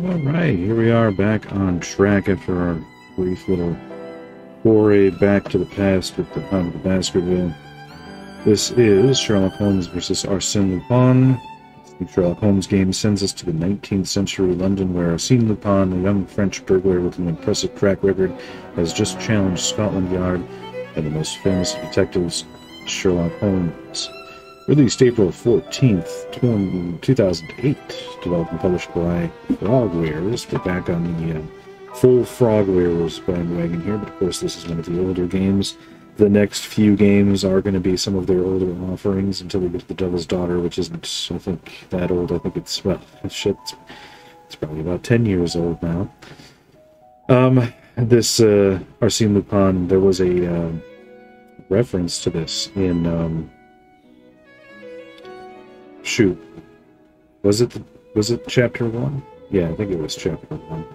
Alright, here we are back on track after our brief little foray back to the past with the Hunt of the Baskerville. This is Sherlock Holmes versus Arséne Lupin. The Sherlock Holmes game sends us to the 19th century London, where Arséne Lupin, a young French burglar with an impressive track record, has just challenged Scotland Yard and the most famous of detectives, Sherlock Holmes. Released April 14th, 2008, developed and published by Frogwares. We're back on the full Frogwares bandwagon here, but of course this is one of the older games. The next few games are going to be some of their older offerings until we get to the Devil's Daughter, which isn't, I think, that old. I think it's, well, shit, it's probably about 10 years old now. This Arséne Lupin, there was a reference to this in... shoot, was it chapter 1? Yeah, I think it was chapter 1.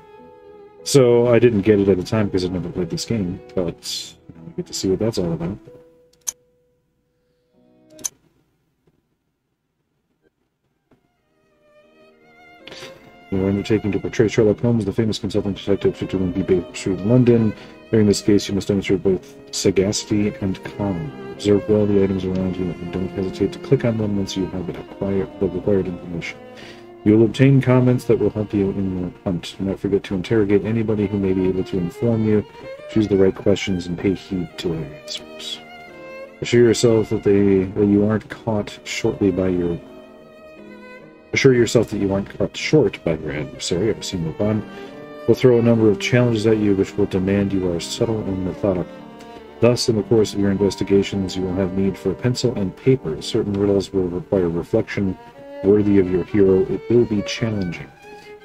So I didn't get it at the time because I'd never played this game, but I get to see what that's all about. You're undertaking to portray Sherlock Holmes, the famous consulting detective, 51 B Baker Street, London. During this case, you must demonstrate both sagacity and calm. Observe well the items around you and don't hesitate to click on them once you have the required information. You will obtain comments that will help you in your hunt. Do not forget to interrogate anybody who may be able to inform you. Choose the right questions and pay heed to their answers. Assure yourself that you aren't caught short by your adversary. Arséne Lupin will throw a number of challenges at you which will demand you are subtle and methodical. Thus, in the course of your investigations, you will have need for pencil and paper. Certain riddles will require reflection worthy of your hero. It will be challenging.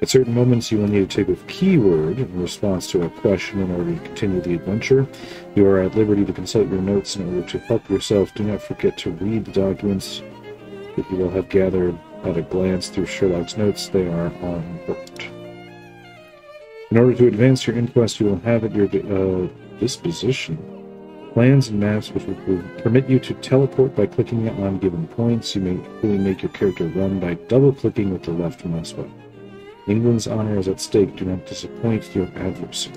At certain moments, you will need to take a keyword in response to a question in order to continue the adventure. You are at liberty to consult your notes in order to help yourself. Do not forget to read the documents that you will have gathered at a glance through Sherlock's notes. They are all important. In order to advance your inquest, you will have at your disposition plans and maps which will permit you to teleport by clicking on given points. You may equally make your character run by double-clicking with the left mouse button. England's honor is at stake. Do not disappoint your adversary.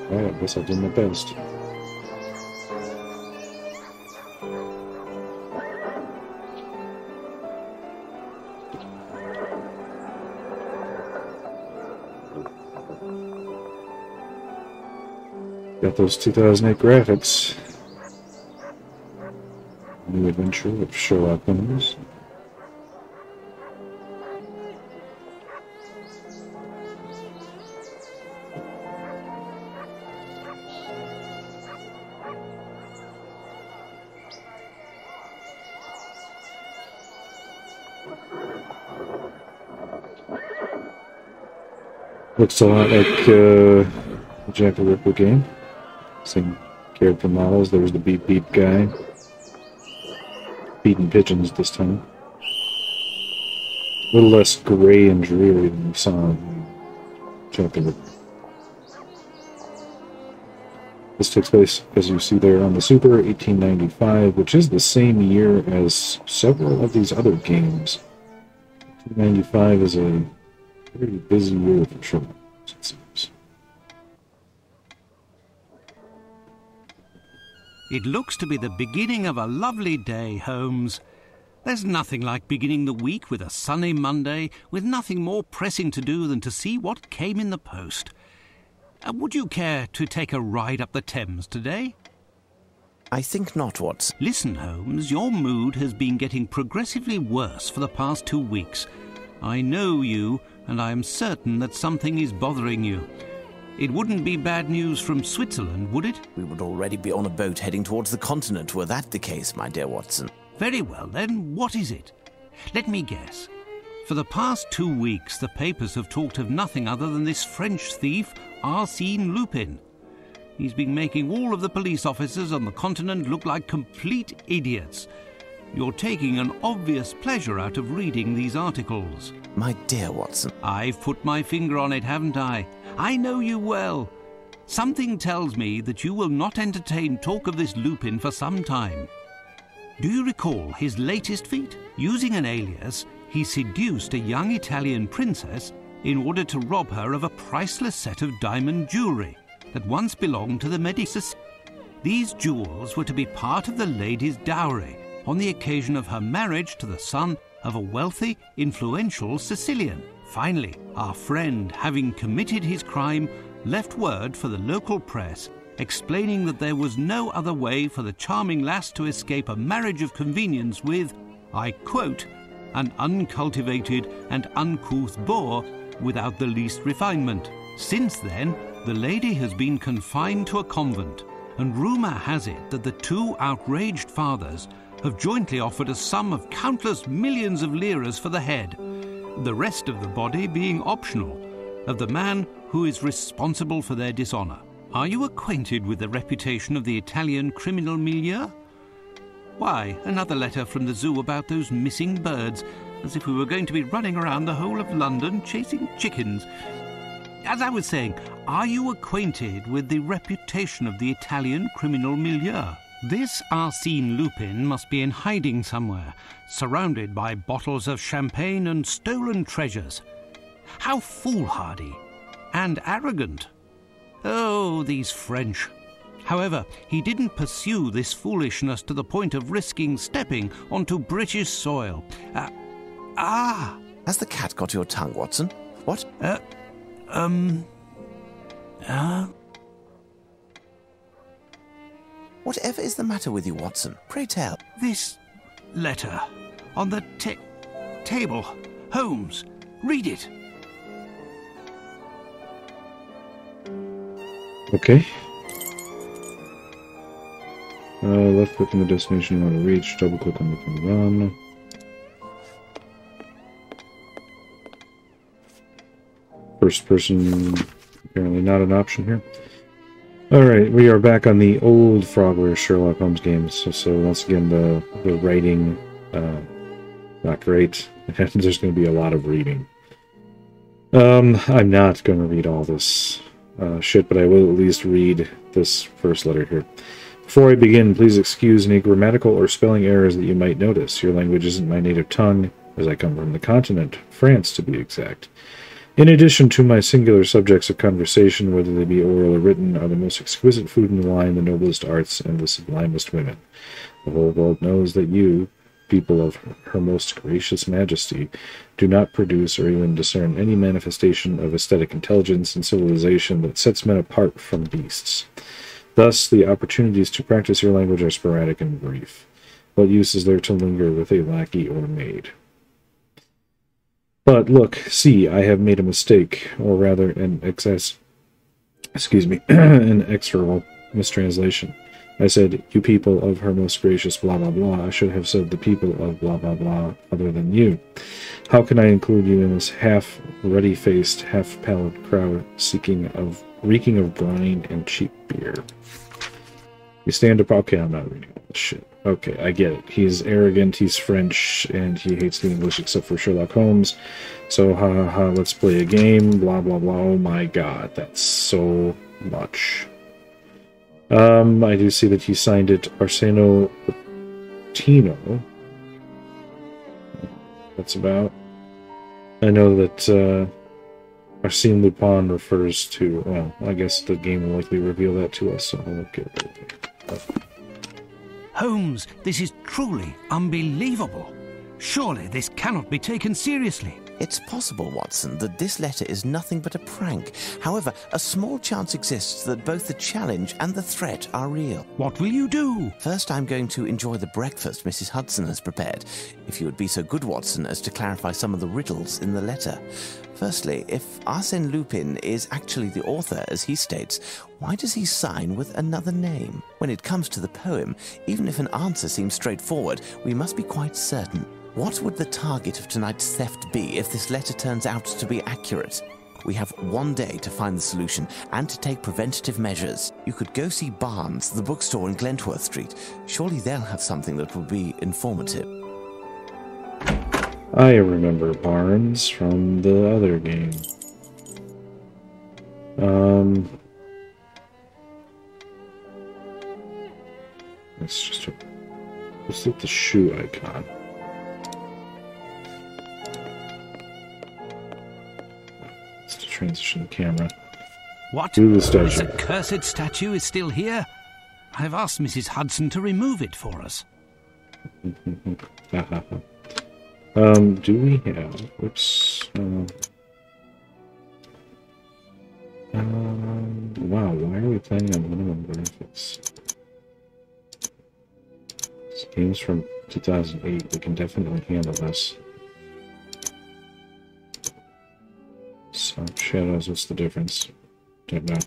Alright, I guess I'll do my best. Got those 2008 graphics. New adventure of Sherlock Holmes. Looks a lot like the Jack the Ripper game. Same character models. There's the beep beep guy. Beating pigeons this time. A little less gray and dreary than we saw in Jack the Ripper. This takes place, as you see there on the Super, 1895, which is the same year as several of these other games. 1895 is a pretty busy year for Sherlock Holmes, it seems. It looks to be the beginning of a lovely day, Holmes. There's nothing like beginning the week with a sunny Monday, with nothing more pressing to do than to see what came in the post. Would you care to take a ride up the Thames today? I think not, Watson. Listen, Holmes, your mood has been getting progressively worse for the past 2 weeks. I know you, and I am certain that something is bothering you. It wouldn't be bad news from Switzerland, would it? We would already be on a boat heading towards the continent, were that the case, my dear Watson. Very well, then, what is it? Let me guess. For the past 2 weeks, the papers have talked of nothing other than this French thief, Arséne Lupin. He's been making all of the police officers on the continent look like complete idiots. You're taking an obvious pleasure out of reading these articles. My dear Watson. I've put my finger on it, haven't I? I know you well. Something tells me that you will not entertain talk of this Lupin for some time. Do you recall his latest feat? Using an alias, he seduced a young Italian princess in order to rob her of a priceless set of diamond jewellery that once belonged to the Medicis. These jewels were to be part of the lady's dowry on the occasion of her marriage to the son of a wealthy, influential Sicilian. Finally, our friend, having committed his crime, left word for the local press explaining that there was no other way for the charming lass to escape a marriage of convenience with, I quote, an uncultivated and uncouth boor without the least refinement. Since then, the lady has been confined to a convent, and rumour has it that the two outraged fathers have jointly offered a sum of countless millions of liras for the head, the rest of the body being optional, of the man who is responsible for their dishonour. Are you acquainted with the reputation of the Italian criminal milieu? Why, another letter from the zoo about those missing birds, as if we were going to be running around the whole of London chasing chickens. As I was saying, are you acquainted with the reputation of the Italian criminal milieu? This Arséne Lupin must be in hiding somewhere, surrounded by bottles of champagne and stolen treasures. How foolhardy and arrogant. Oh, these French. However, he didn't pursue this foolishness to the point of risking stepping onto British soil. Has the cat got your tongue, Watson? What? Whatever is the matter with you, Watson? Pray tell. This letter on the table. Holmes, read it. Okay. Left click on the destination you want to reach, double click on the thing run. First person, apparently not an option here. Alright, we are back on the old Frogwares Sherlock Holmes games. So once again, the writing, not great. There's going to be a lot of reading. I'm not going to read all this shit, but I will at least read this first letter here. Before I begin, please excuse any grammatical or spelling errors that you might notice. Your language isn't my native tongue, as I come from the continent, France to be exact. In addition to my singular subjects of conversation, whether they be oral or written, are the most exquisite food and wine, the noblest arts, and the sublimest women. The whole world knows that you, people of her most gracious majesty, do not produce or even discern any manifestation of aesthetic intelligence and civilization that sets men apart from beasts. Thus, the opportunities to practice your language are sporadic and brief. What use is there to linger with a lackey or maid? But look, see, I have made a mistake, or rather an an external mistranslation. I said, you people of her most gracious blah blah blah. I should have said the people of blah blah blah other than you. How can I include you in this half-ruddy-faced, half-pallid crowd reeking of brine and cheap beer? You stand up. Okay, I'm not reading all this shit. Okay, I get it. He's arrogant, he's French, and he hates the English except for Sherlock Holmes. So, let's play a game, blah, blah, blah. Oh my god, that's so much. I do see that he signed it Arséne Lupin. That's about. I know that, Arséne Lupin refers to, well, I guess the game will likely reveal that to us, so I'll look at it. Holmes, this is truly unbelievable. Surely this cannot be taken seriously. It's possible, Watson, that this letter is nothing but a prank. However, a small chance exists that both the challenge and the threat are real. What will you do? First, I'm going to enjoy the breakfast Mrs. Hudson has prepared. If you would be so good, Watson, as to clarify some of the riddles in the letter. Firstly, if Arséne Lupin is actually the author, as he states, why does he sign with another name? When it comes to the poem, even if an answer seems straightforward, we must be quite certain. What would the target of tonight's theft be if this letter turns out to be accurate? We have one day to find the solution and to take preventative measures. You could go see Barnes, the bookstore in Glentworth Street. Surely they'll have something that will be informative. I remember Barnes from the other game. Let's hit the shoe icon. Let's transition the camera. What? To the This statue. accursed statue is still here? I've asked Mrs. Hudson to remove it for us. Do we have... Whoops. Wow, why are we playing on minimum graphics? This game's from 2008. We can definitely handle this. Soft shadows, what's the difference? Don't know.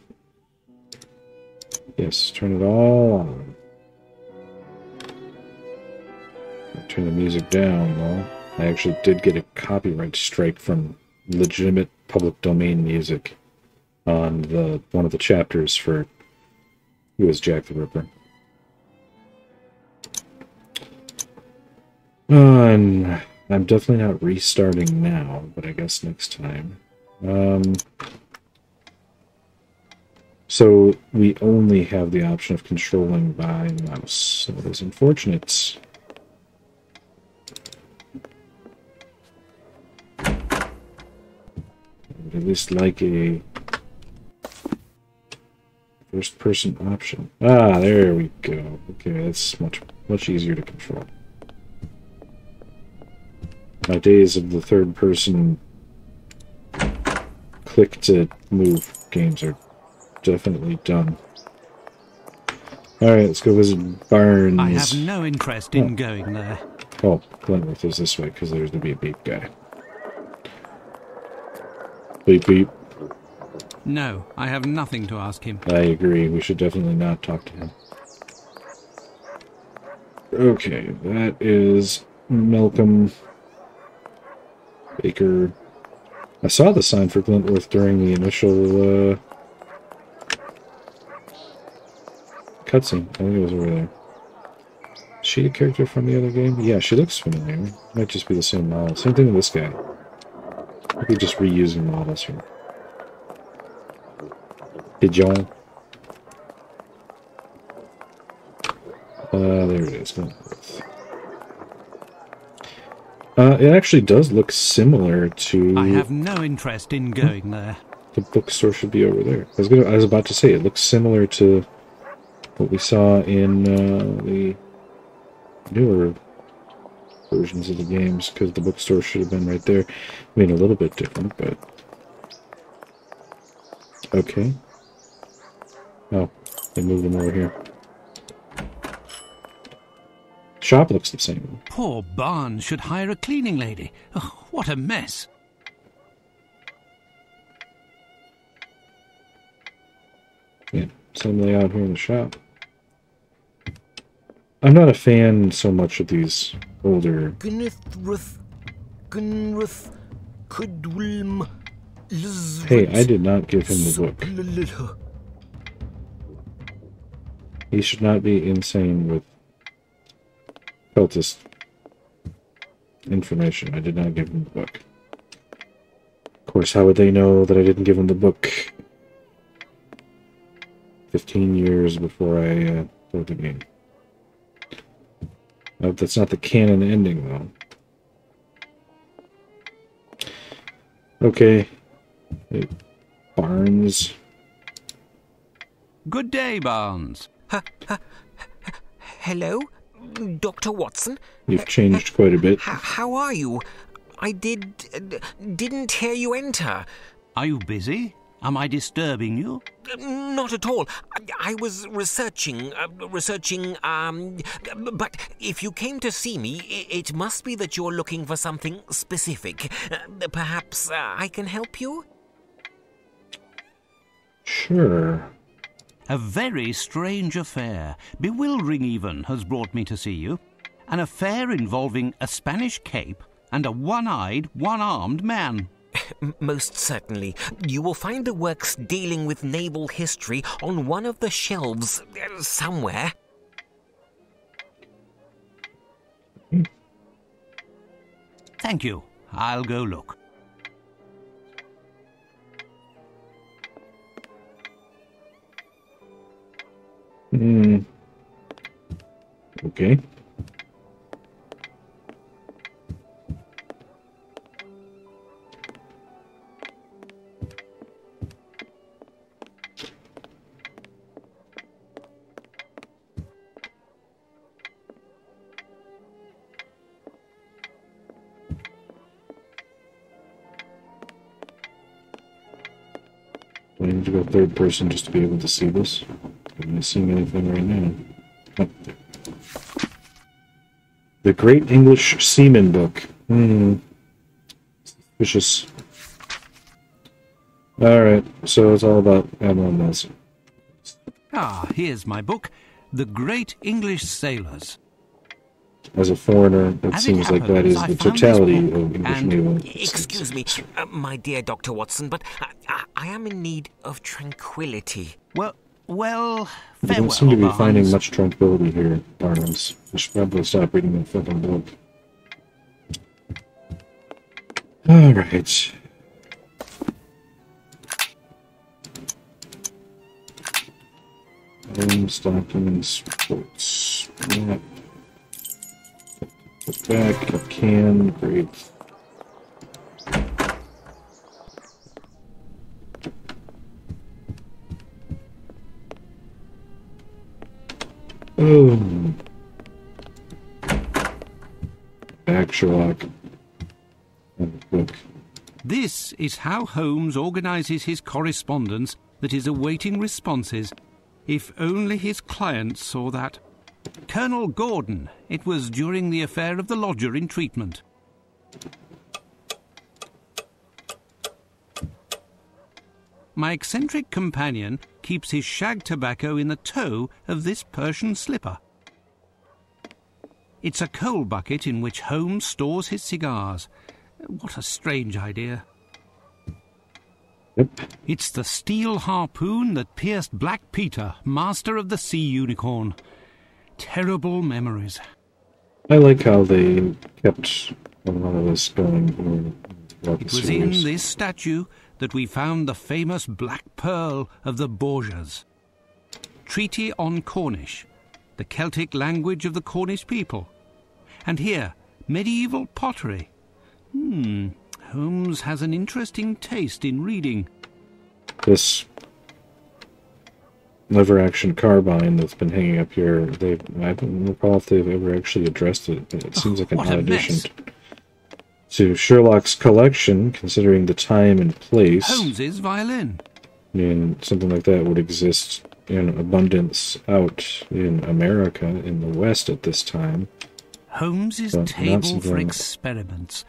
Yes, turn it all on. Turn the music down, though. I actually did get a copyright strike from legitimate public domain music on one of the chapters for Who is Jack the Ripper. And I'm definitely not restarting now, but I guess next time. So we only have the option of controlling by mouse. That is unfortunate. I would at least like a first-person option. Ah, there we go. Okay, that's much easier to control. My days of the third-person click-to-move games are definitely done. Alright, let's go visit Barnes. I have no interest in going there. Oh, Glentworth is this way, because there's the beep beep guy. Beep beep. No, I have nothing to ask him. I agree, we should definitely not talk to him. Okay, that is Malcolm Baker. I saw the sign for Glentworth during the initial cutscene. I think it was over there. Is she a character from the other game? Yeah, she looks familiar. Might just be the same model. Same thing with this guy. Maybe just reusing models here. Pigeon. There it is. Glentworth. It actually does look similar to... I have no interest in going there. The bookstore should be over there. I was about to say, it looks similar to what we saw in the newer versions of the games, because the bookstore should have been right there. I mean, a little bit different, but... Okay. Oh, they moved them over here. Shop looks the same. Poor Barnes should hire a cleaning lady. Oh, what a mess. Yeah, same layout here in the shop. I'm not a fan so much of these older... Hey, I did not give him the book. He should not be insane with cultist information. I did not give him the book. Of course, how would they know that I didn't give him the book? 15 years before I played the game. Oh, that's not the canon ending, though. Okay. Hey, Barnes. Good day, Barnes. Hello, Dr. Watson? You've changed quite a bit. How are you? I didn't hear you enter. Are you busy? Am I disturbing you? Not at all. I was researching, but if you came to see me, it must be that you're looking for something specific. Perhaps I can help you? Sure. A very strange affair, bewildering even, has brought me to see you. An affair involving a Spanish cape and a one-eyed, one-armed man. Most certainly. You will find the works dealing with naval history on one of the shelves somewhere. Thank you. I'll go look. Okay. Do I need to go third person just to be able to see this? I'm not seeing anything right now. Oh. The Great English Seaman Book. Suspicious. Alright, so it's all about MMS. Ah, here's my book, The Great English Sailors. As a foreigner, it As seems it like that happens, is I the found this totality book of English and- naval. Excuse me, my dear Dr. Watson, but I am in need of tranquility. Well, You farewell, don't seem to be finding Barnes. much tranquility here, Barnes. You should probably stop reading that fucking book. Alright. Items, documents, reports. Map. Put back, a can, great. Oh. Back, Sherlock. Book. This is how Holmes organises his correspondence that is awaiting responses. If only his client saw that. Colonel Gordon. It was during the affair of the lodger in treatment. My eccentric companion keeps his shag tobacco in the toe of this Persian slipper. It's a coal bucket in which Holmes stores his cigars. What a strange idea. Yep. It's the steel harpoon that pierced Black Peter, master of the sea unicorn. Terrible memories. I like how they kept a lot of this going. It was in this statue that we found the famous Black Pearl of the Borgias. Treaty on Cornish, the Celtic language of the Cornish people. And here, medieval pottery. Holmes has an interesting taste in reading. This lever-action carbine that's been hanging up here, I don't recall if they've ever actually addressed it, but it seems like an what a odd addition mess. to Sherlock's collection, considering the time and place. Holmes's violin. And something like that would exist in abundance out in America, in the West at this time. Holmes's But not table for something- experiments.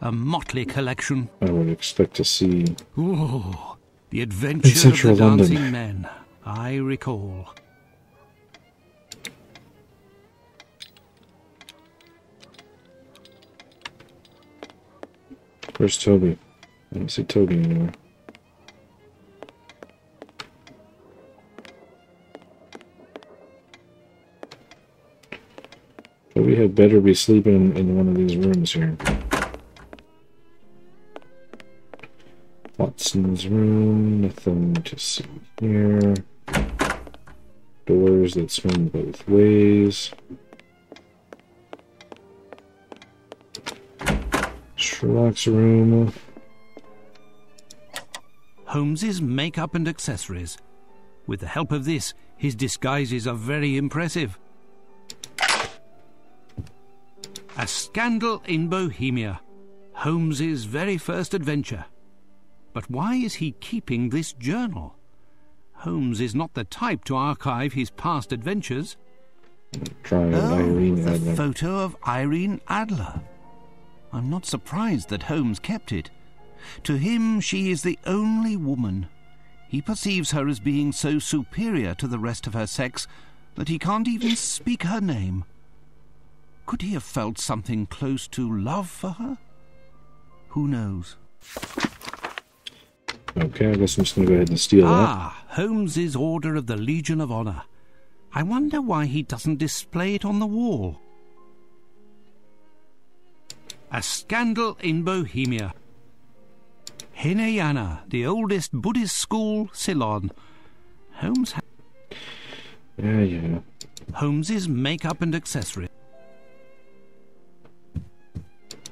A motley collection. I would expect to see. Oh, the adventure of the Central London. dancing men. I recall. Where's Toby? I don't see Toby anywhere. Toby had better be sleeping in one of these rooms here. Watson's room, nothing to see here. Doors that swing both ways. Sherlock's room. Holmes's makeup and accessories. With the help of this, his disguises are very impressive. A Scandal in Bohemia. Holmes's very first adventure. But why is he keeping this journal? Holmes is not the type to archive his past adventures. Trying Irene the Adler. photo of Irene Adler. I'm not surprised that Holmes kept it. To him, she is the only woman. He perceives her as being so superior to the rest of her sex that he can't even speak her name. Could he have felt something close to love for her? Who knows? Okay, I guess I'm just going to go ahead and steal Holmes's Order of the Legion of Honor. I wonder why he doesn't display it on the wall. A Scandal in Bohemia. Hinayana, the oldest Buddhist school, Ceylon. Holmes Yeah. Holmes's makeup and accessories.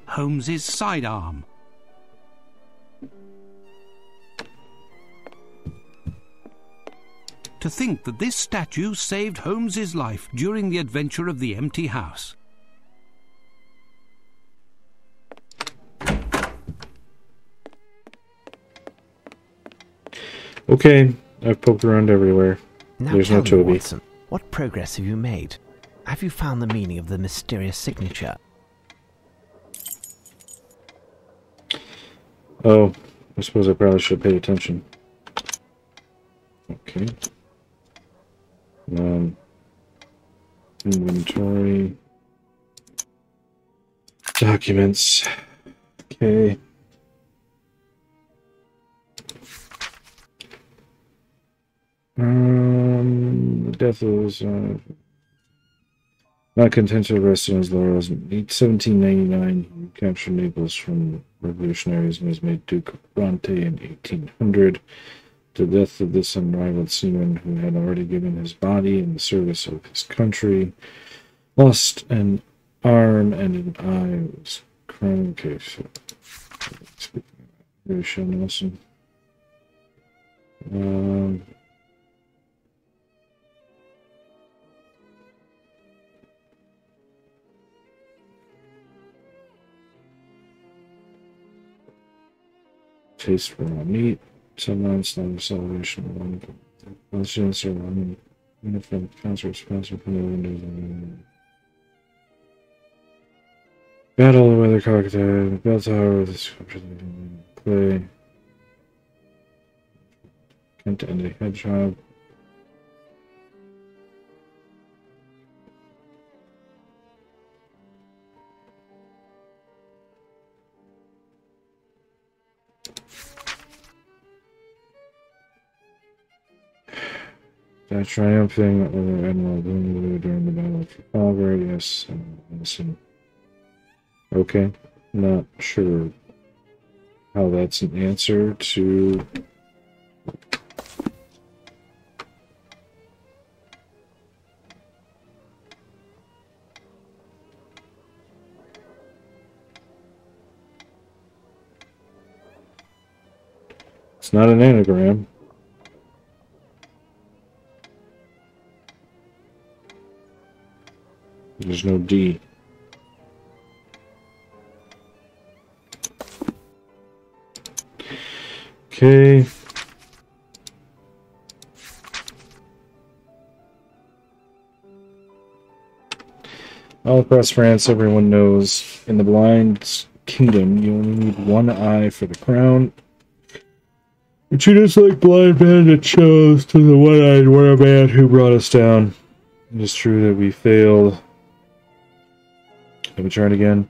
Holmes's sidearm. To think that this statue saved Holmes's life during the adventure of the empty house. Okay, I've poked around everywhere. Now There's no tell me, Toby. Watson, what progress have you made? Have you found the meaning of the mysterious signature? Oh, I suppose I probably should pay attention. Okay. Inventory. Documents. Okay. The death was not content to rest on his laurels. In 1799, he captured Naples from revolutionaries and was made Duke of Bronte in 1800. The death of this unrivaled seaman who had already given his body in the service of his country, lost an arm and an eye, was crime case. Horatio Nelson. Taste for raw meat. Some non-standard celebration of one. Conscience or one. Uniform concert sponsor from the windows. Battle of Weather Cocktail. Bell Tower with this play. Kent and a Hedgehog. That triumphing over Admiral Boone during the Battle of Trafalgar, yes, and okay, not sure how that's an answer to it's not an anagram. There's no D. Okay. All across France, everyone knows in the Blind Kingdom, you only need one eye for the crown. But you just like blind bandit shows to the one-eyed war man who brought us down. It is true that we failed. Let me try it again.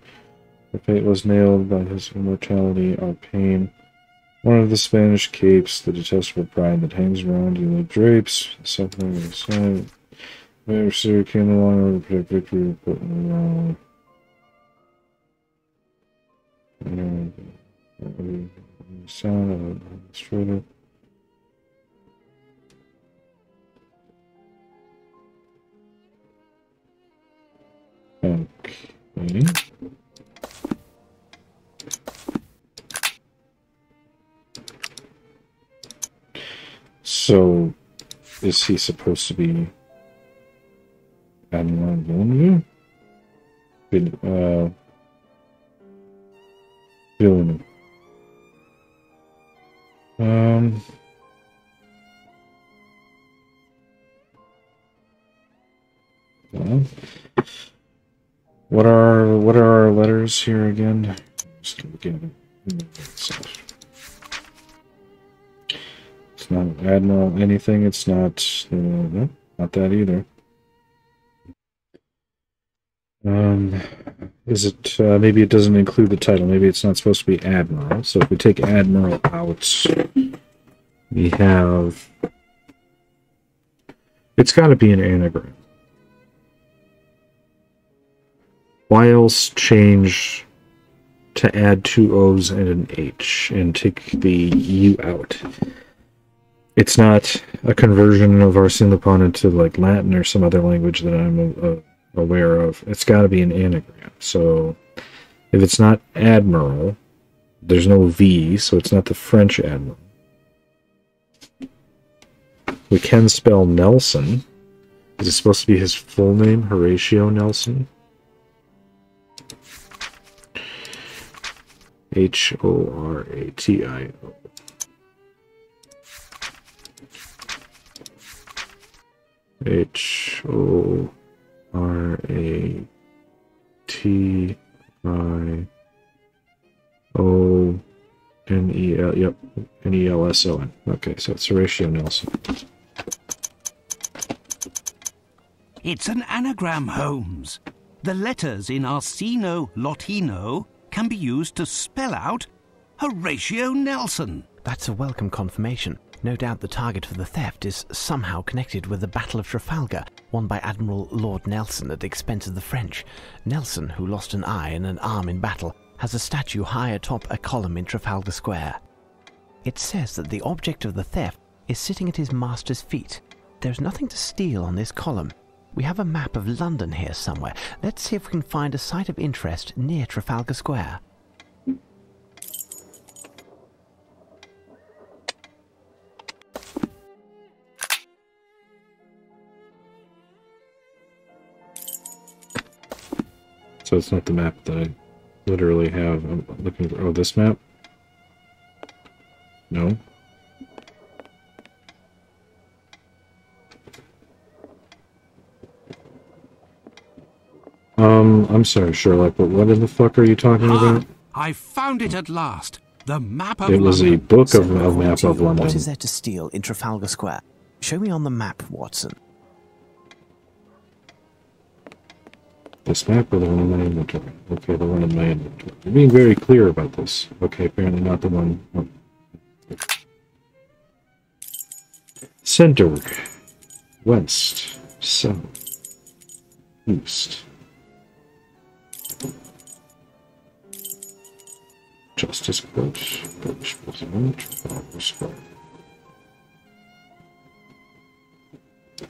Our fate was nailed by his immortality, our pain. One of the Spanish capes, the detestable pride that hangs around you like drapes, the suffering of the sight. My adversary came along in order to protect victory, but in the wrong. Sound of a destroyer. Okay. So, is he supposed to be Admiral Villeneuve? Villeneuve. Well, what are our letters here again? Just gonna get it. It's not Admiral anything. It's not. No, not that either. Is it? Maybe it doesn't include the title. Maybe it's not supposed to be Admiral. So if we take Admiral out, we have. It's got to be an anagram. Why else change to add two O's and an H and take the U out? It's not a conversion of Arséne Lupin into like Latin or some other language that I'm aware of. It's got to be an anagram. So if it's not Admiral, there's no V, so it's not the French Admiral. We can spell Nelson. Is it supposed to be his full name, Horatio Nelson? Horatio. H-O-R-A-T-I-O-N-E-L. Yep, N-E-L-S-O-N. Okay, so it's Horatio Nelson. It's an anagram, Holmes. The letters in Arsino Lotino can be used to spell out Horatio Nelson. That's a welcome confirmation. No doubt the target for the theft is somehow connected with the Battle of Trafalgar, won by Admiral Lord Nelson at the expense of the French. Nelson, who lost an eye and an arm in battle, has a statue high atop a column in Trafalgar Square. It says that the object of the theft is sitting at his master's feet. There's nothing to steal on this column. We have a map of London here somewhere. Let's see if we can find a site of interest near Trafalgar Square. So it's not the map that I literally have. I'm looking for... Oh, this map? No. I'm sorry, Sherlock, but what in the fuck are you talking about? I found it at last. The map of It was a London. book of a map of London. What is there to steal in Trafalgar Square? Show me on the map, Watson. This map or the one in my inventory? Okay, the one in my inventory. You're being very clear about this. Okay, apparently not the one. Oh. Center. West. South. East. Justice Court. British President. Trafalgar Square.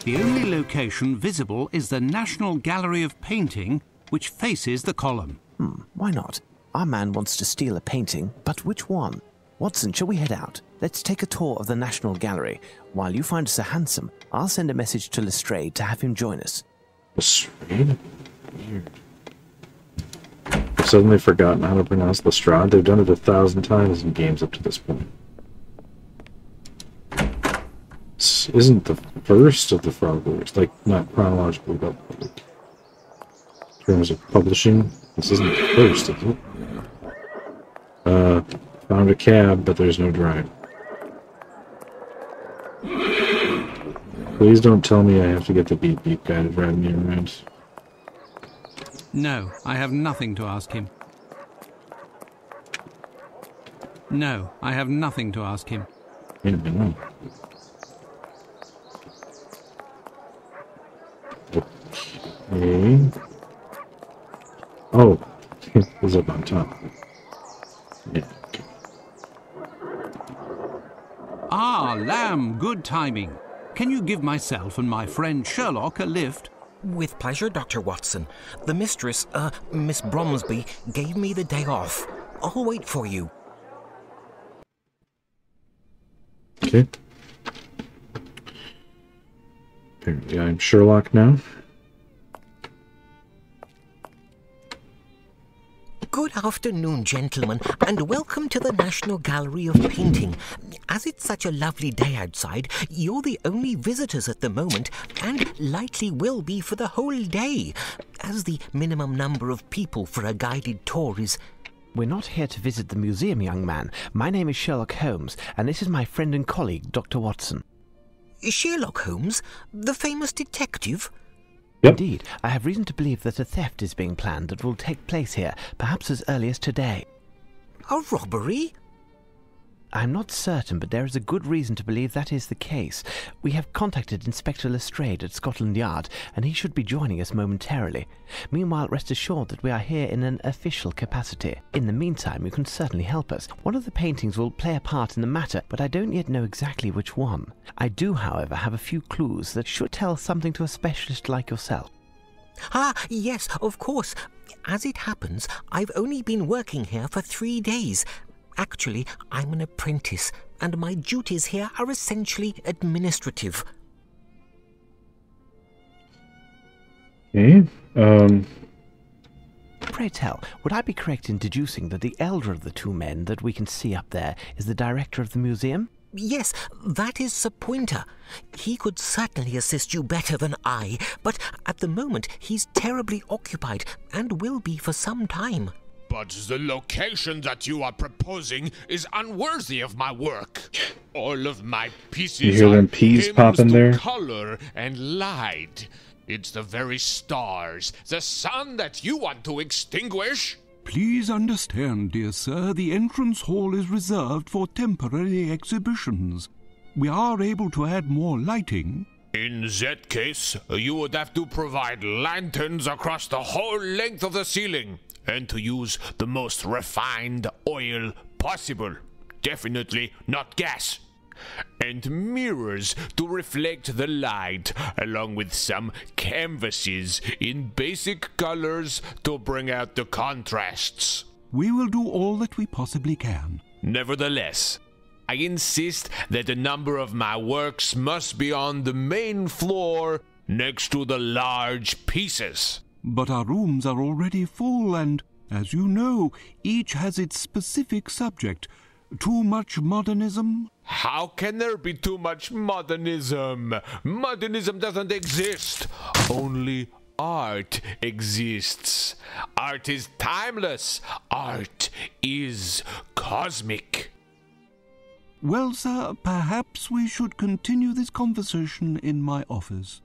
The only location visible is the National Gallery of Painting, which faces the column. Why not? Our man wants to steal a painting, but which one? Watson, shall we head out? Let's take a tour of the National Gallery. While you find us a hansom, I'll send a message to Lestrade to have him join us. Lestrade? Weird. I've suddenly forgotten how to pronounce Lestrade. They've done it 1,000 times in games up to this point. This isn't the first of the Frogwares, like, not chronologically, but in terms of publishing, this isn't the first, is it? Found a cab, but there's no drive. Please don't tell me I have to get the beep beep guy to drive me around. No, I have nothing to ask him. No, I have nothing to ask him. Wait a minute. Okay. Oh, it was up on top. Yeah. Ah, Lamb, good timing. Can you give myself and my friend Sherlock a lift? With pleasure, Dr. Watson. The mistress, Miss Bromsby, gave me the day off. I'll wait for you. Okay. Apparently I'm Sherlock now. Good afternoon, gentlemen, and welcome to the National Gallery of Painting. As it's such a lovely day outside, you're the only visitors at the moment, and likely will be for the whole day, as the minimum number of people for a guided tour is... We're not here to visit the museum, young man. My name is Sherlock Holmes, and this is my friend and colleague, Dr. Watson. Sherlock Holmes, the famous detective? Yep. Indeed, I have reason to believe that a theft is being planned that will take place here, perhaps as early as today. A robbery? I'm not certain, but there is a good reason to believe that is the case. We have contacted Inspector Lestrade at Scotland Yard, and he should be joining us momentarily. Meanwhile, rest assured that we are here in an official capacity. In the meantime, you can certainly help us. One of the paintings will play a part in the matter, but I don't yet know exactly which one. I do, however, have a few clues that should tell something to a specialist like yourself. Ah, yes, of course. As it happens, I've only been working here for 3 days. Actually, I'm an apprentice, and my duties here are essentially administrative. Okay, Pray tell, would I be correct in deducing that the elder of the two men that we can see up there is the director of the museum? Yes, that is Sir Pointer. He could certainly assist you better than I, but at the moment he's terribly occupied and will be for some time. But the location that you are proposing is unworthy of my work. All of my pieces You hear them are peas hymns popping to there? color and light. It's the very stars, the sun that you want to extinguish. Please understand, dear sir, the entrance hall is reserved for temporary exhibitions. We are able to add more lighting. In that case, you would have to provide lanterns across the whole length of the ceiling, and to use the most refined oil possible. Definitely not gas. And mirrors to reflect the light, along with some canvases in basic colors to bring out the contrasts. We will do all that we possibly can. Nevertheless, I insist that a number of my works must be on the main floor next to the large pieces. But our rooms are already full, and, as you know, each has its specific subject. Too much modernism? How can there be too much modernism? Modernism doesn't exist. Only art exists. Art is timeless. Art is cosmic. Well, sir, perhaps we should continue this conversation in my office.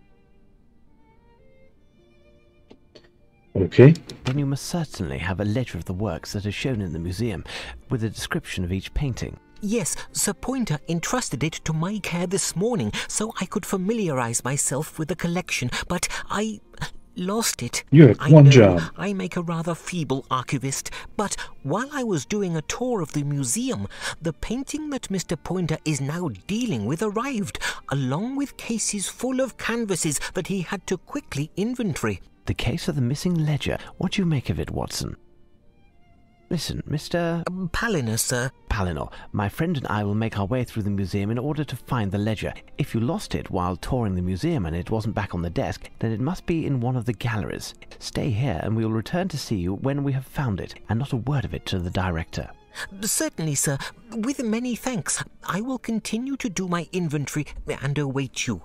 Okay. Then you must certainly have a ledger of the works that are shown in the museum, with a description of each painting. Yes, Sir Pointer entrusted it to my care this morning so I could familiarize myself with the collection, but I lost it. You had I one know job. I make a rather feeble archivist, but while I was doing a tour of the museum, the painting that Mr. Pointer is now dealing with arrived, along with cases full of canvases that he had to quickly inventory. The case of the missing ledger. What do you make of it, Watson? Listen, Mr. Palinor, sir. Palinor, my friend and I will make our way through the museum in order to find the ledger. If you lost it while touring the museum and it wasn't back on the desk, then it must be in one of the galleries. Stay here and we will return to see you when we have found it, and not a word of it to the director. Certainly, sir. With many thanks. I will continue to do my inventory and await you.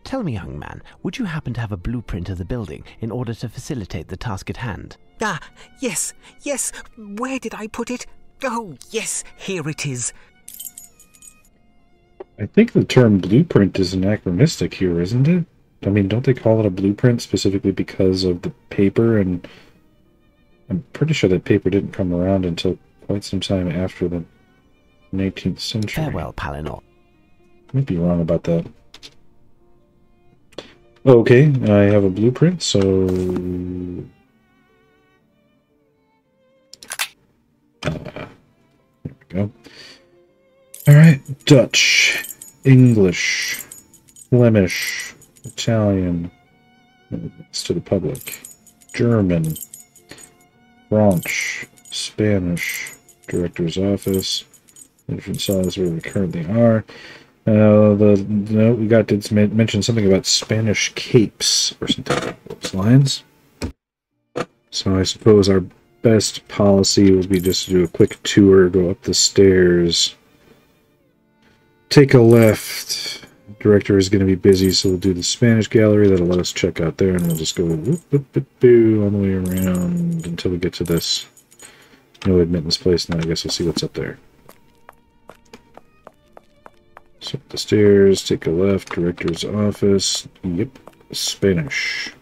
Tell me, young man, would you happen to have a blueprint of the building in order to facilitate the task at hand? Ah, yes. Where did I put it? Oh, yes, here it is. I think the term blueprint is anachronistic here, isn't it? I mean, don't they call it a blueprint specifically because of the paper? And I'm pretty sure that paper didn't come around until quite some time after the 19th century. Farewell, Palinor. I might be wrong about that. Okay, I have a blueprint, so... there we go. Alright, Dutch, English, Flemish, Italian, it's to the public, German, French, Spanish, Director's Office, different size where we currently are. We got to mention something about Spanish capes or something along those lines. So I suppose our best policy would be just to do a quick tour, go up the stairs, take a left. Director is going to be busy, so we'll do the Spanish gallery. That'll let us check out there, and we'll just go whoop, whoop, whoop, whoop, all the way around until we get to this no admittance place. Now I guess we'll see what's up there. So up the stairs, take a left, Director's Office. Yep, Spanish.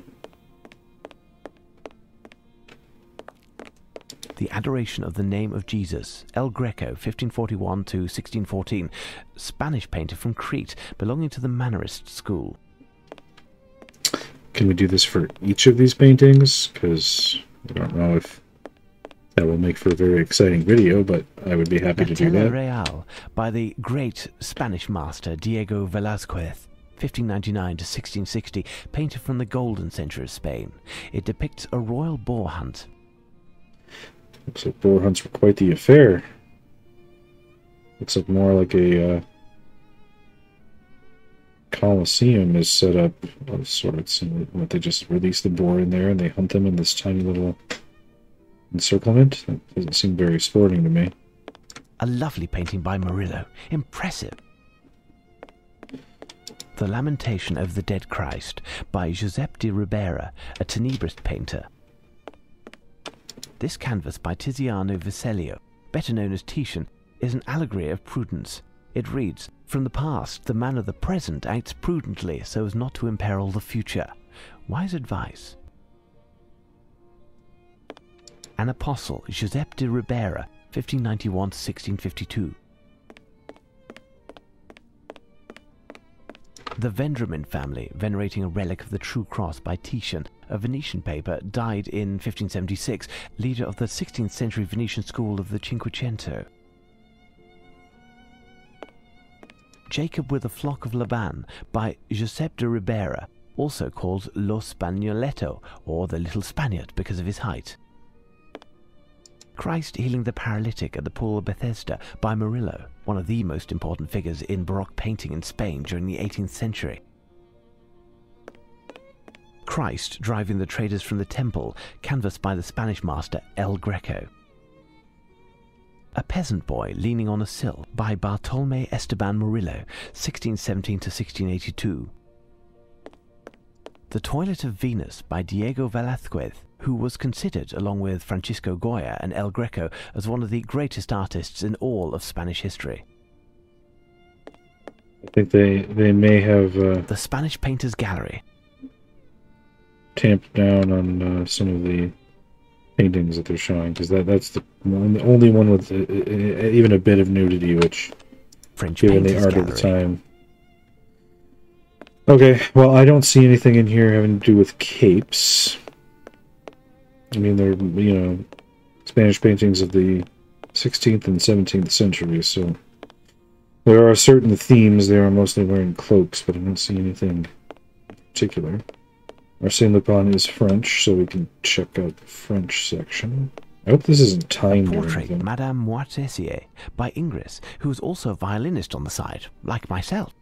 The Adoration of the Name of Jesus, El Greco, 1541 to 1614. Spanish painter from Crete, belonging to the Mannerist school. Can we do this for each of these paintings? Because I don't know if that will make for a very exciting video, but I would be happy to do that. Real, by the great Spanish master Diego Velázquez, 1599 to 1660, painter from the golden century of Spain. It depicts a royal boar hunt. Looks like boar hunts were quite the affair. Looks like more like a Colosseum is set up of sorts. And what, they just release the boar in there and they hunt them in this tiny little encirclement? That doesn't seem very sporting to me. A lovely painting by Murillo. Impressive. The Lamentation of the Dead Christ by Giuseppe di Ribera, a Tenebrist painter. This canvas by Tiziano Vecellio, better known as Titian, is an allegory of prudence. It reads, "From the past, the man of the present acts prudently so as not to imperil the future." Wise advice. An Apostle, Giuseppe di Ribera, 1591 to 1652. The Vendramin family, venerating a relic of the True Cross by Titian, a Venetian paper, died in 1576, leader of the 16th century Venetian school of the Cinquecento. Jacob with a Flock of Laban by Giuseppe de Ribera, also called Lo Spagnoletto, or the Little Spaniard because of his height. Christ healing the paralytic at the Pool of Bethesda by Murillo, one of the most important figures in Baroque painting in Spain during the 18th century. Christ driving the traders from the temple, canvassed by the Spanish master El Greco. A Peasant Boy Leaning on a Sill by Bartolomé Esteban Murillo, 1617 to 1682. The Toilet of Venus by Diego Velázquez, who was considered, along with Francisco Goya and El Greco, as one of the greatest artists in all of Spanish history. I think they may have The Spanish Painters Gallery. tamped down on some of the paintings that they're showing, because that's the only one with even a bit of nudity, which, French given the Painters art Gallery. of the time. Okay, well, I don't see anything in here having to do with capes. I mean, they're, Spanish paintings of the 16th and 17th century, so there are certain themes. They are mostly wearing cloaks, but I don't see anything in particular. Arséne Lupin is French, so we can check out the French section. I hope this isn't timed or Portrait anything. Madame Moitessier by Ingres, who is also a violinist on the side, like myself.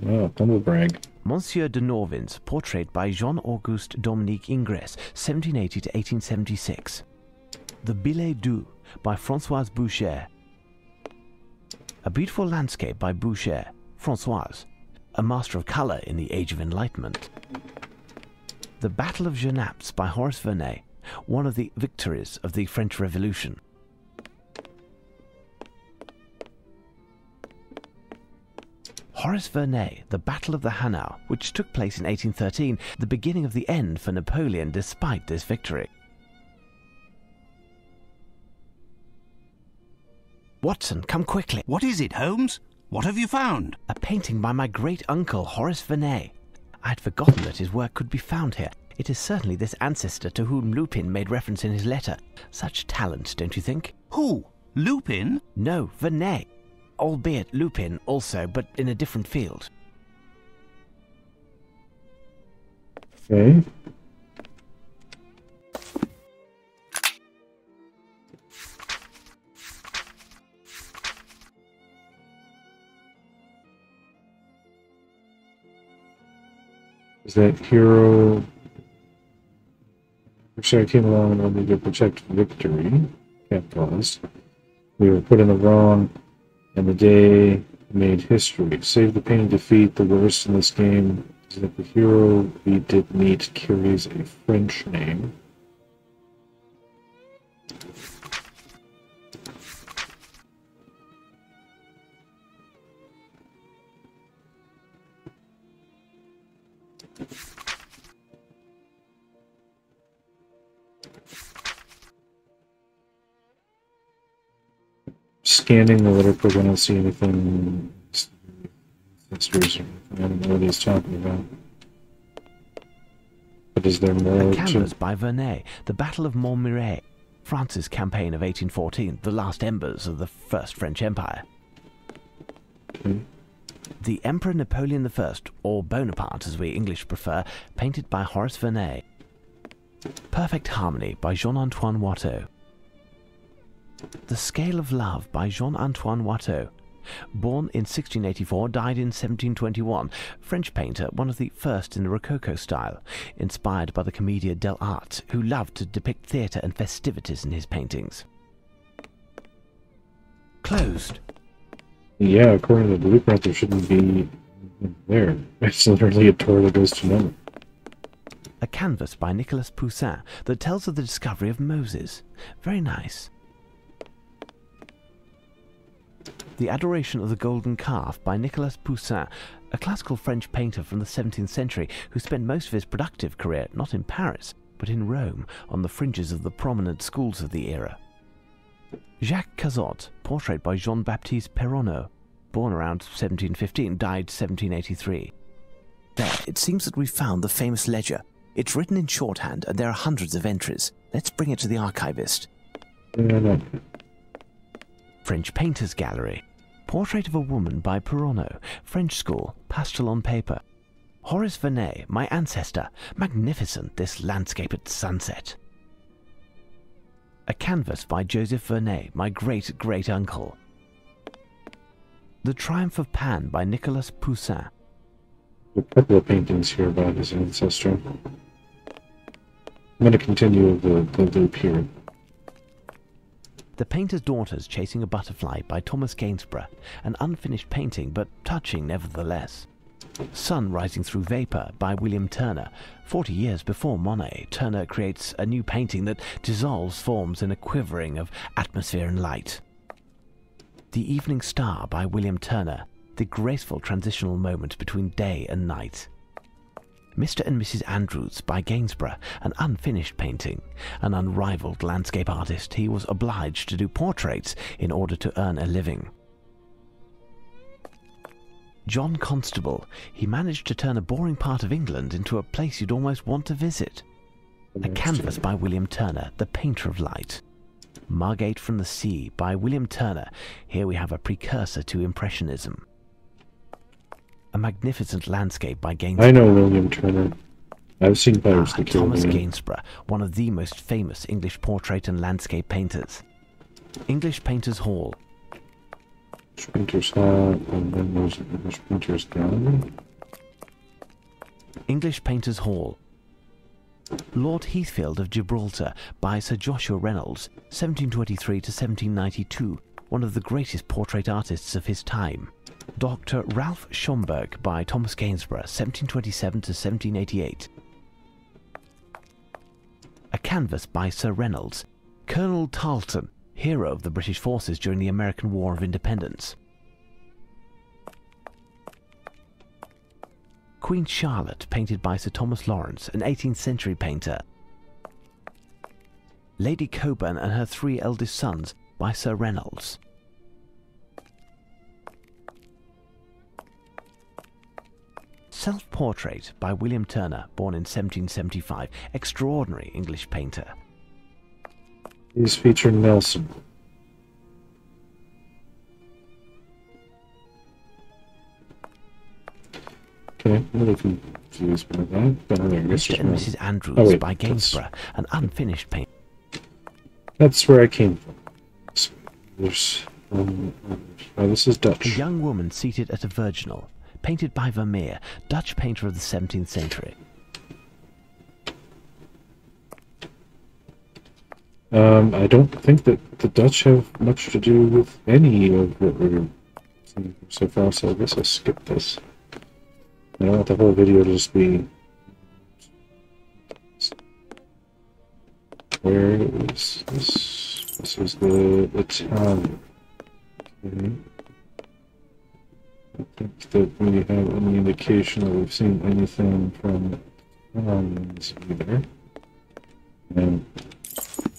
Oh, humble brag. Monsieur de Norvin's portrait by Jean-Auguste Dominique Ingres, 1780 to 1876. The Billet Doux by Françoise Boucher. A beautiful landscape by Boucher, Françoise, a master of colour in the Age of Enlightenment. The Battle of Genappe by Horace Vernet, one of the victories of the French Revolution. Horace Vernet, The Battle of the Hanau, which took place in 1813, the beginning of the end for Napoleon despite this victory. Watson, come quickly. What is it, Holmes? What have you found? A painting by my great-uncle, Horace Vernet. I had forgotten that his work could be found here. It is certainly this ancestor to whom Lupin made reference in his letter. Such talent, don't you think? Who? Lupin? No, Vernet. Albeit Lupin also, but in a different field. Okay. Is that hero... Sorry, came along only to protect victory. Capitalized. We were put in the wrong, and the day made history. Save the pain and defeat. The worst in this game is that the hero we did meet carries a French name. Scanning the literature, I don't see anything. Sisters, I don't know what he's talking about. But is there more? A canvas by Vernet, The Battle of Montmirail, France's campaign of 1814, the last embers of the First French Empire. Okay. The Emperor Napoleon I, or Bonaparte as we English prefer, painted by Horace Vernet. Perfect Harmony by Jean-Antoine Watteau. The Scale of Love by Jean-Antoine Watteau. Born in 1684, died in 1721. French painter, one of the first in the Rococo style, inspired by the Commedia dell'arte, who loved to depict theatre and festivities in his paintings. Closed. Yeah, according to the blueprint, there shouldn't be there. It's literally a door that goes to nowhere. A canvas by Nicolas Poussin that tells of the discovery of Moses. Very nice. The Adoration of the Golden Calf by Nicolas Poussin, a classical French painter from the 17th century who spent most of his productive career not in Paris, but in Rome, on the fringes of the prominent schools of the era. Jacques Cazot, portrait by Jean-Baptiste Perronneau, born around 1715, died 1783. There, it seems that we've found the famous ledger. It's written in shorthand, and there are hundreds of entries. Let's bring it to the archivist. French Painters Gallery. Portrait of a Woman by Perronneau, French School, pastel on paper. Horace Vernet, my ancestor. Magnificent, this landscape at sunset. A canvas by Joseph Vernet, my great-great-uncle. The Triumph of Pan by Nicolas Poussin. A couple of paintings here about his ancestor. I'm going to continue the loop here. The Painter's Daughters Chasing a Butterfly by Thomas Gainsborough, an unfinished painting but touching nevertheless. Sun Rising Through Vapour by William Turner. 40 years before Monet, Turner creates a new painting that dissolves forms in a quivering of atmosphere and light. The Evening Star by William Turner, the graceful transitional moment between day and night. Mr. and Mrs. Andrews by Gainsborough, an unfinished painting. An unrivaled landscape artist, he was obliged to do portraits in order to earn a living. John Constable, he managed to turn a boring part of England into a place you'd almost want to visit. A canvas by William Turner, the painter of light. Margate from the Sea by William Turner, here we have a precursor to Impressionism. A magnificent landscape by Gainsborough. I know William Turner. I've seen Pirates the Thomas Caribbean. Gainsborough, one of the most famous English portrait and landscape painters. English Painters Hall. Painters Hall, and then there's English Painters Gallery. English Painters Hall. Lord Heathfield of Gibraltar by Sir Joshua Reynolds, 1723 to 1792, one of the greatest portrait artists of his time. Dr. Ralph Schomburg by Thomas Gainsborough, 1727 to 1788. A canvas by Sir Reynolds. Colonel Tarleton, hero of the British forces during the American War of Independence. Queen Charlotte, painted by Sir Thomas Lawrence, an 18th century painter. Lady Coburn and her three eldest sons by Sir Reynolds. Self-Portrait by William Turner, born in 1775, extraordinary English painter. These feature Nelson. Okay, I'm a little confused by that. But I guess Mr. and Mrs. Andrews oh, wait, by Gainsborough, an unfinished painting. That's where I came from. So there's, oh, this is Dutch. A young woman seated at a virginal, painted by Vermeer, Dutch painter of the 17th century. I don't think that the Dutch have much to do with any of what we're seeing so far, so I guess I'll skip this. I don't want the whole video to just be... Where is this? This is the Italian. Okay. I think that we have any indication that we've seen anything from Italians either. And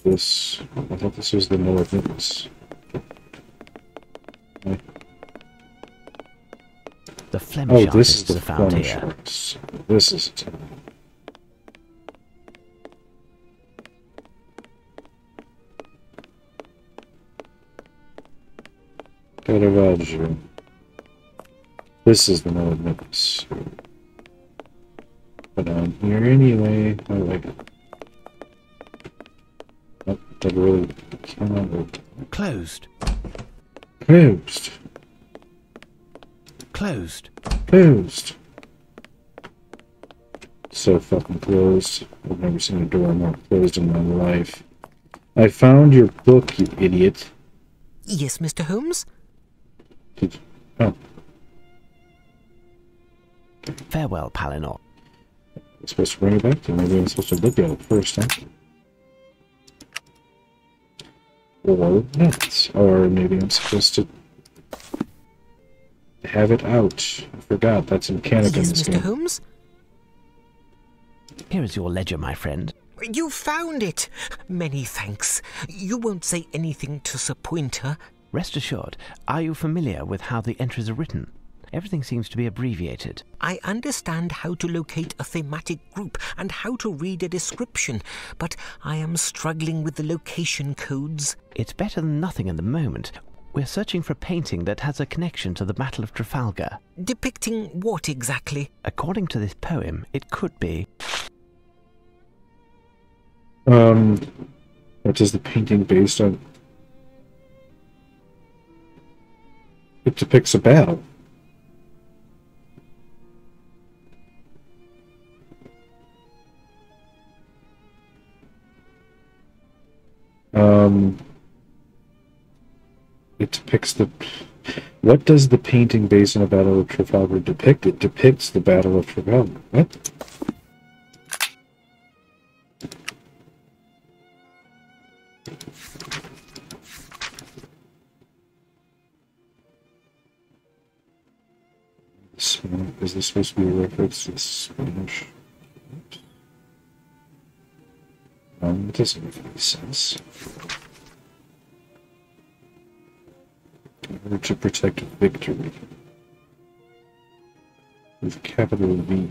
this, I thought this was the North Nemesis. Okay. The Flemish Oh, this is artists the are found Flemish here. artists. This is Italian. Caravaggio. This is the North Nemesis. But on here anyway, I like it. Oh, that really cannot work. Closed. Closed. Closed. Closed. So fucking closed. I've never seen a door more closed in my life. I found your book, you idiot. Yes, Mr. Holmes? Oh, Farewell, Palinor. I'm supposed to bring it back to you. Maybe I'm supposed to look at it first, huh? Or not. Or maybe I'm supposed to have it out. I forgot, that's a mechanic in Yes, this Mr. game. Holmes? Here is your ledger, my friend. You found it! Many thanks. You won't say anything to Sir Pointer. Rest assured, are you familiar with how the entries are written? Everything seems to be abbreviated. I understand how to locate a thematic group and how to read a description, but I am struggling with the location codes. It's better than nothing at the moment. We're searching for a painting that has a connection to the Battle of Trafalgar. Depicting what exactly? According to this poem, it could be... What is the painting based on? It depicts a battle. It depicts the... What does the painting based on the Battle of Trafalgar depict? It depicts the Battle of Trafalgar. What? Is this supposed to be a reference to Spanish? It doesn't make any sense. In order to protect victory. With capital V.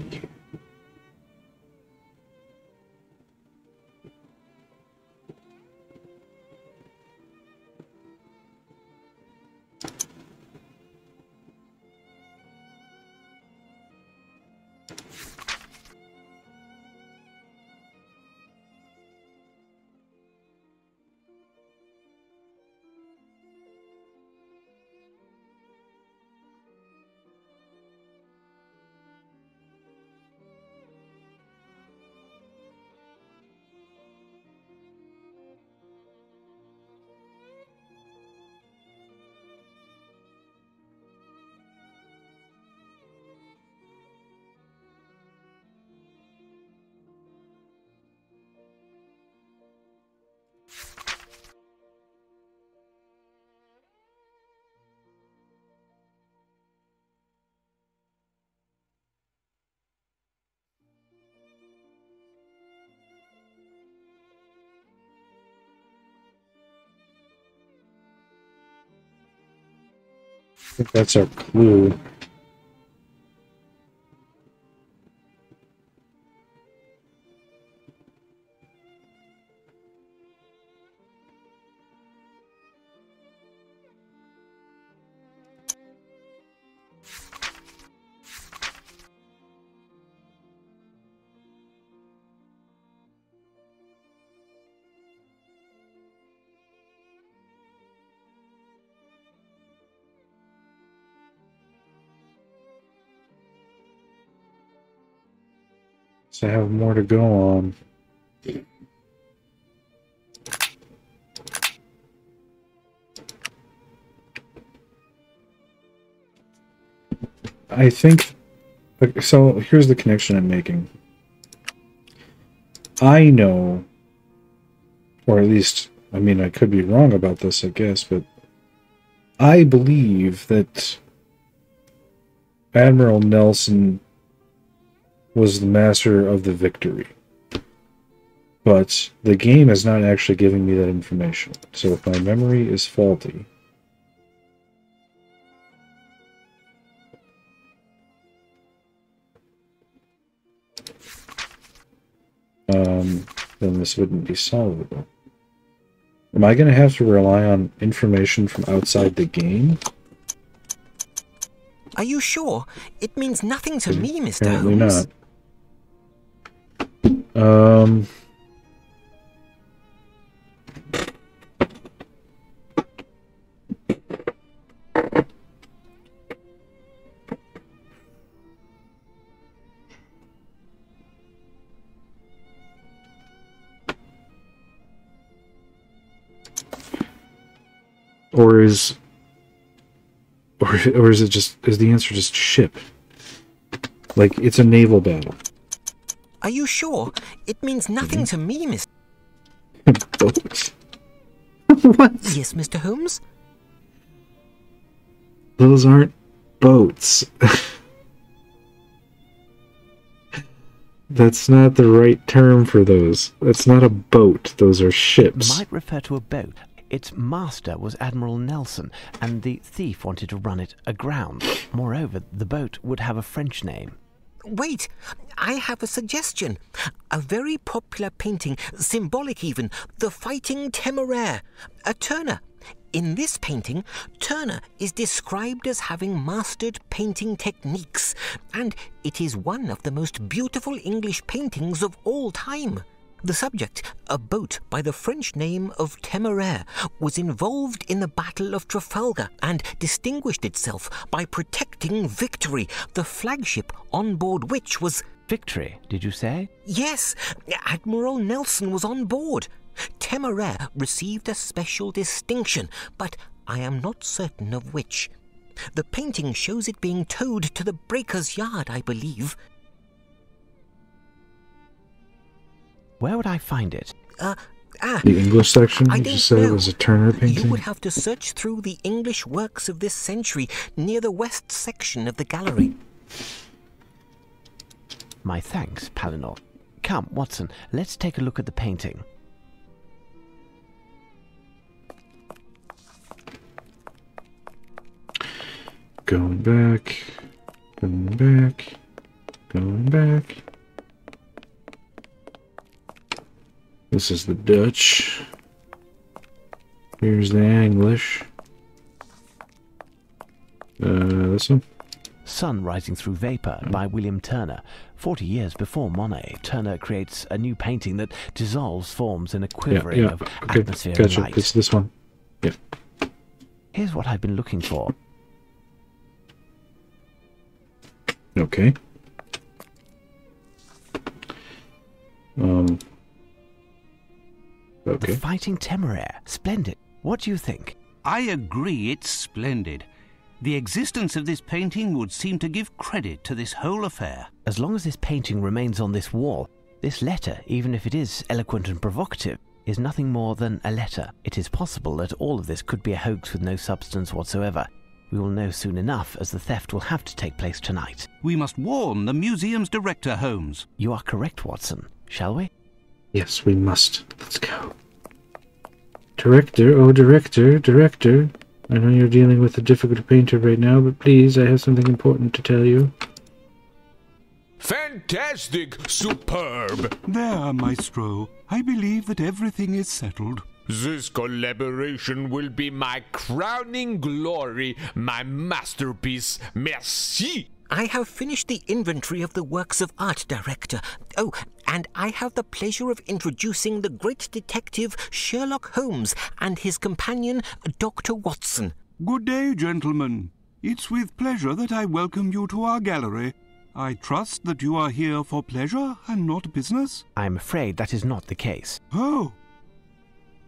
I think that's our clue. So I have more to go on. I think... So here's the connection I'm making. I know, or at least, I mean, I could be wrong about this, I guess, but I believe that Admiral Nelson was the master of the victory. But the game is not actually giving me that information. So if my memory is faulty, then this wouldn't be solvable. Am I going to have to rely on information from outside the game? Are you sure? It means nothing to me, Mr. Apparently Holmes. not. Or is it just, is the answer just ship? Like, it's a naval battle. Are you sure? It means nothing to me, Miss... Boats? What? Yes, Mr. Holmes? Those aren't boats. That's not the right term for those. That's not a boat. Those are ships. Might refer to a boat. Its master was Admiral Nelson, and the thief wanted to run it aground. Moreover, the boat would have a French name. Wait, I have a suggestion. A very popular painting, symbolic even, The Fighting Temeraire, a Turner. In this painting, Turner is described as having mastered painting techniques, and it is one of the most beautiful English paintings of all time. The subject, a boat by the French name of Temeraire, was involved in the Battle of Trafalgar and distinguished itself by protecting Victory, the flagship on board which was... Victory, did you say? Yes, Admiral Nelson was on board. Temeraire received a special distinction, but I am not certain of which. The painting shows it being towed to the breaker's yard, I believe. Where would I find it? The English section? You just said it was a Turner painting? You would have to search through the English works of this century near the west section of the gallery. My thanks, Palinor. Come, Watson, let's take a look at the painting. Going back, going back, going back. This is the Dutch. Here's the English. This one? Sun Rising Through Vapor by William Turner. 40 years before Monet, Turner creates a new painting that dissolves forms in a quivering of atmosphere and light. It's this one. Yeah. Here's what I've been looking for. Okay. Okay. The Fighting Temeraire. Splendid. What do you think? I agree, it's splendid. The existence of this painting would seem to give credit to this whole affair. As long as this painting remains on this wall, this letter, even if it is eloquent and provocative, is nothing more than a letter. It is possible that all of this could be a hoax with no substance whatsoever. We will know soon enough, as the theft will have to take place tonight. We must warn the museum's director, Holmes. You are correct, Watson. Shall we? Yes, we must. Let's go. Director, oh director. I know you're dealing with a difficult painter right now, but please, I have something important to tell you. Fantastic! Superb! There, Maestro. I believe that everything is settled. This collaboration will be my crowning glory, my masterpiece. Merci! I have finished the inventory of the works of art, Director. Oh, and I have the pleasure of introducing the great detective Sherlock Holmes and his companion, Dr. Watson. Good day, gentlemen. It's with pleasure that I welcome you to our gallery. I trust that you are here for pleasure and not business? I'm afraid that is not the case. Oh.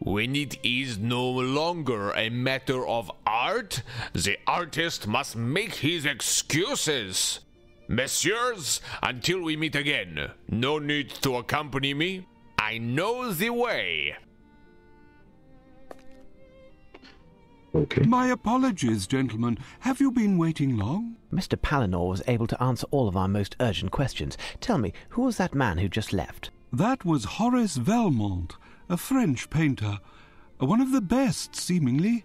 When it is no longer a matter of art, the artist must make his excuses. Messieurs, until we meet again, no need to accompany me. I know the way. Okay. My apologies, gentlemen. Have you been waiting long? Mr. Palinor was able to answer all of our most urgent questions. Tell me, who was that man who just left? That was Horace Valmont, a French painter. One of the best, seemingly.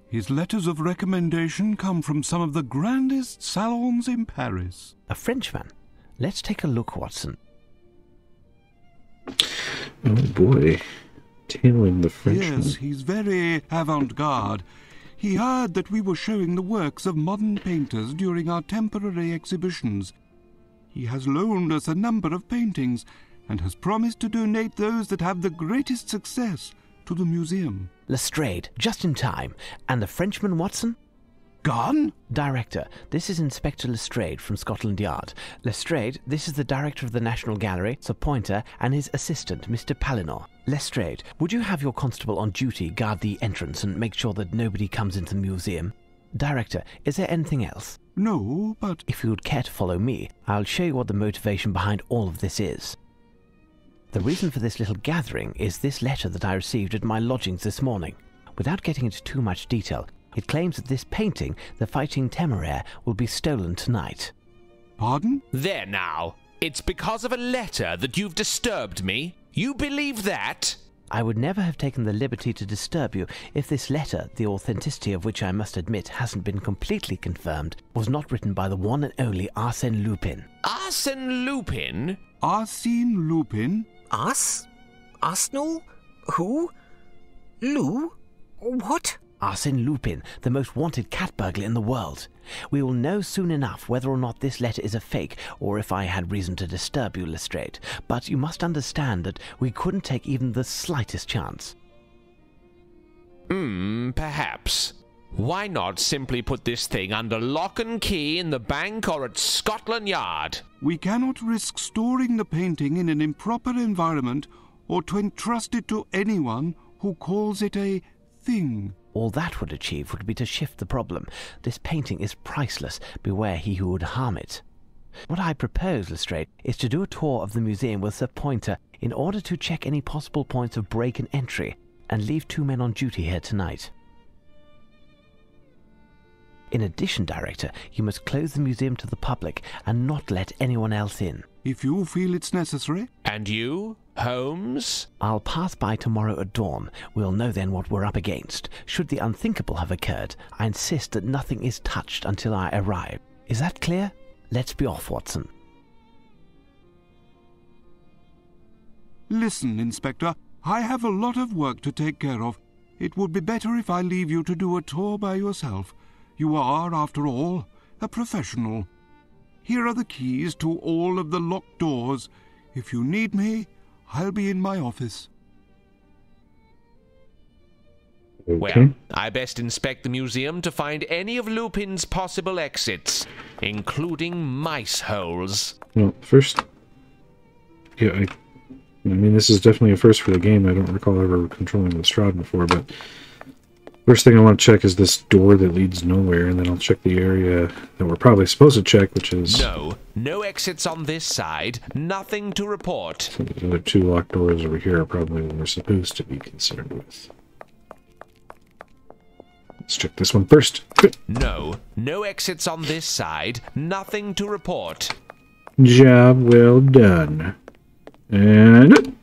His letters of recommendation come from some of the grandest salons in Paris. A Frenchman? Let's take a look, Watson. Oh boy. Tailing the Frenchman. Yes, he's very avant-garde. He heard that we were showing the works of modern painters during our temporary exhibitions. He has loaned us a number of paintings and has promised to donate those that have the greatest success to the museum. Lestrade, just in time. And the Frenchman, Watson? Gone? Director, this is Inspector Lestrade from Scotland Yard. Lestrade, this is the Director of the National Gallery, Sir Pointer, and his assistant, Mr. Palinor. Lestrade, would you have your constable on duty guard the entrance and make sure that nobody comes into the museum? Director, is there anything else? No, but... If you would care to follow me, I'll show you what the motivation behind all of this is. The reason for this little gathering is this letter that I received at my lodgings this morning. Without getting into too much detail, it claims that this painting, The Fighting Temeraire, will be stolen tonight. Pardon? There now. It's because of a letter that you've disturbed me? You believe that? I would never have taken the liberty to disturb you if this letter, the authenticity of which I must admit hasn't been completely confirmed, was not written by the one and only Arséne Lupin. Arséne Lupin? Arséne Lupin? Arsenal? Who? Lou? What? Arséne Lupin, the most wanted cat burglar in the world. We will know soon enough whether or not this letter is a fake, or if I had reason to disturb you, Lestrade. But you must understand that we couldn't take even the slightest chance. Perhaps. Why not simply put this thing under lock and key in the bank or at Scotland Yard? We cannot risk storing the painting in an improper environment or to entrust it to anyone who calls it a thing. All that would achieve would be to shift the problem. This painting is priceless. Beware he who would harm it. What I propose, Lestrade, is to do a tour of the museum with Sir Pointer in order to check any possible points of break and entry, and leave 2 men on duty here tonight. In addition, Director, you must close the museum to the public and not let anyone else in. If you feel it's necessary. And you, Holmes? I'll pass by tomorrow at dawn. We'll know then what we're up against. Should the unthinkable have occurred, I insist that nothing is touched until I arrive. Is that clear? Let's be off, Watson. Listen, Inspector, I have a lot of work to take care of. It would be better if I leave you to do a tour by yourself. You are, after all, a professional. Here are the keys to all of the locked doors. If you need me, I'll be in my office. Okay. Well, I best inspect the museum to find any of Lupin's possible exits, including mice holes. Well, first... Yeah, I mean, this is definitely a first for the game. I don't recall ever controlling Lestrade before, but... First thing I want to check is this door that leads nowhere, and then I'll check the area that we're probably supposed to check, which is... No exits on this side, nothing to report. So the other 2 locked doors over here are probably what we're supposed to be concerned with. Let's check this one first. No exits on this side, nothing to report. Job well done. And...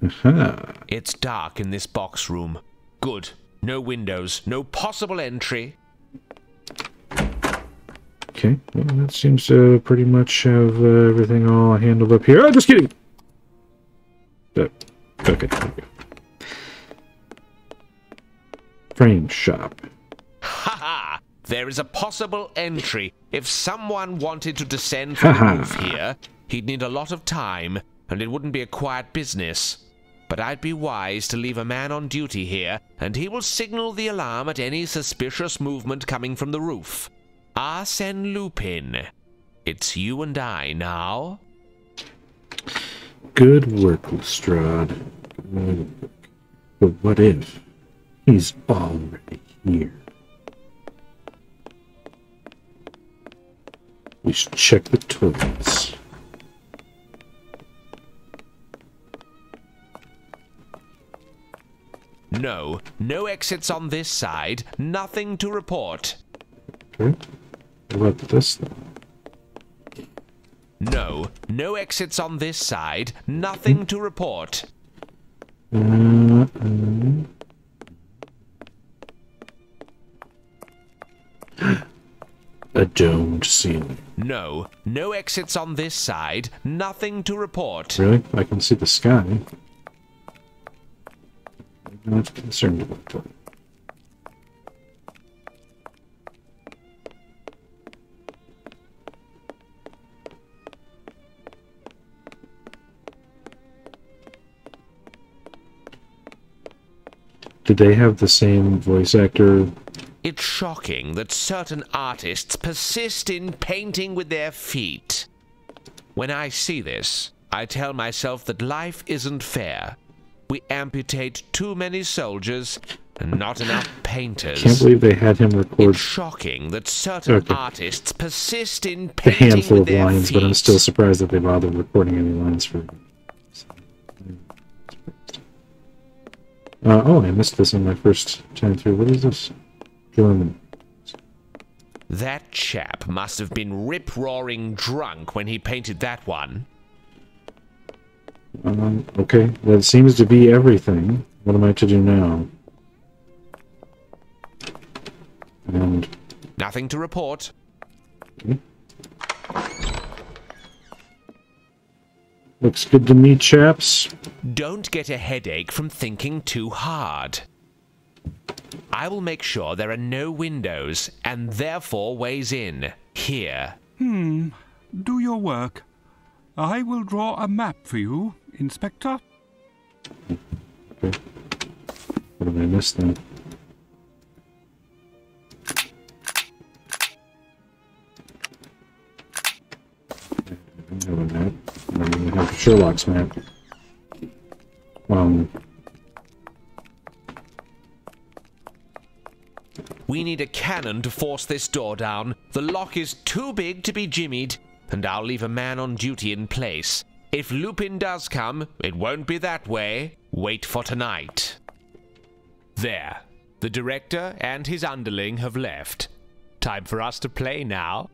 Aha. It's dark in this box room. Good. No windows, no possible entry. Okay, well, that seems to pretty much have everything all handled up here. Oh, just kidding! Okay, there we go. Frame shop. Ha! There is a possible entry. If someone wanted to descend from the roof here, he'd need a lot of time, and it wouldn't be a quiet business. But I'd be wise to leave a man on duty here, and he will signal the alarm at any suspicious movement coming from the roof. Arséne Lupin. It's you and I now. Good work, Lestrade. Good work. But what if he's already here? We should check the toilets. No exits on this side, nothing to report. Okay. What about this then? No exits on this side, nothing to report. A domed ceiling. No exits on this side, nothing to report. Really? I can see the sky. I'm not concerned about that. Did they have the same voice actor It's shocking that certain artists persist in painting with their feet. When I see this, I tell myself that life isn't fair. We amputate too many soldiers and not enough painters. Can't believe they had him record. It's shocking that certain artists persist in A painting handful with of their lines, feet. but I'm still surprised that they bothered recording any lines for. Oh, I missed this in my first time through. What is this? German. That chap must have been rip-roaring drunk when he painted that one. Okay, that seems to be everything. What am I to do now? And Nothing to report. okay. Looks good to me, chaps. Don't get a headache from thinking too hard. I will make sure there are no windows, and therefore ways in. Here. Do your work. I will draw a map for you, Inspector. Okay. What did I miss then? I have a map. I have Sherlock's map. We need a cannon to force this door down. The lock is too big to be jimmied, and I'll leave a man on duty in place. If Lupin does come, it won't be that way. Wait for tonight. There. The director and his underling have left. Time for us to play now.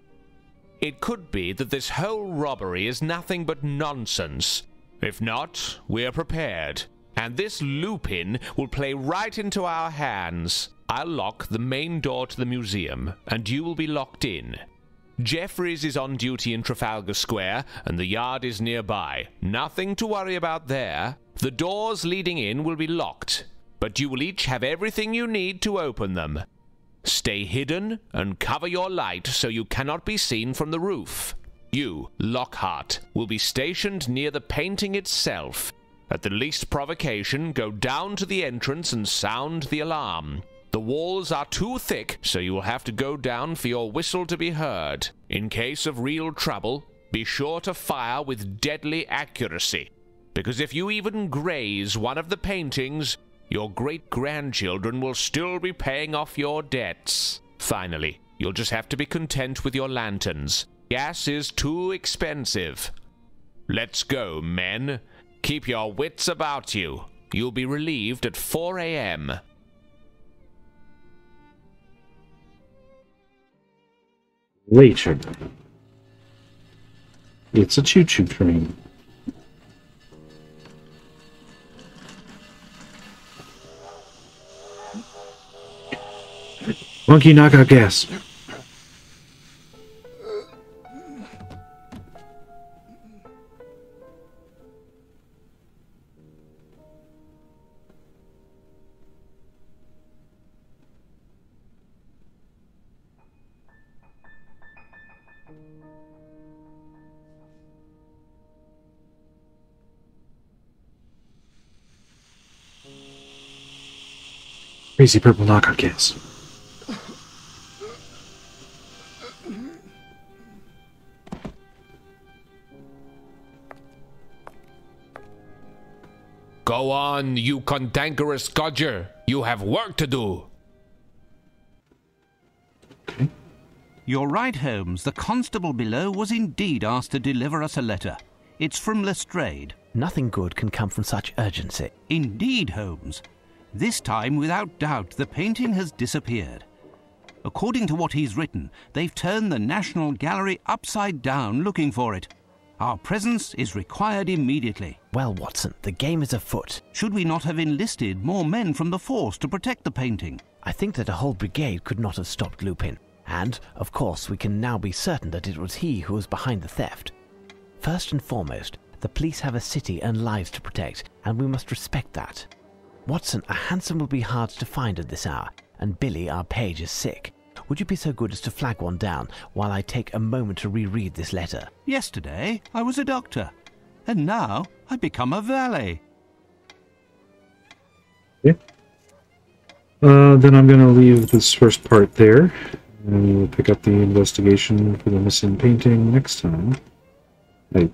It could be that this whole robbery is nothing but nonsense. If not, we're prepared. And this Lupin will play right into our hands. I'll lock the main door to the museum, and you will be locked in. Jeffries is on duty in Trafalgar Square, and the yard is nearby. Nothing to worry about there. The doors leading in will be locked, but you will each have everything you need to open them. Stay hidden and cover your light so you cannot be seen from the roof. You, Lockhart, will be stationed near the painting itself. At the least provocation, go down to the entrance and sound the alarm. The walls are too thick, so you will have to go down for your whistle to be heard. In case of real trouble, be sure to fire with deadly accuracy, because if you even graze one of the paintings, your great-grandchildren will still be paying off your debts. Finally, you'll just have to be content with your lanterns. Gas is too expensive. Let's go, men. Keep your wits about you. You'll be relieved at 4 a.m. Later. It's a choo-choo train. Monkey, knock out gas. Crazy purple knockout gas. Go on, you cantankerous codger. You have work to do. You're right, Holmes. The constable below was indeed asked to deliver us a letter. It's from Lestrade. Nothing good can come from such urgency. Indeed, Holmes. This time, without doubt, the painting has disappeared. According to what he's written, they've turned the National Gallery upside down looking for it. Our presence is required immediately. Well, Watson, the game is afoot. Should we not have enlisted more men from the force to protect the painting? I think that a whole brigade could not have stopped Lupin. And, of course, we can now be certain that it was he who was behind the theft. First and foremost, the police have a city and lives to protect, and we must respect that. Watson, a hansom will be hard to find at this hour, and Billy, our page, is sick. Would you be so good as to flag one down while I take a moment to reread this letter? Yesterday, I was a doctor, and now I become a valet. Yeah. Then I'm going to leave this first part there, and we'll pick up the investigation for the missing painting next time. I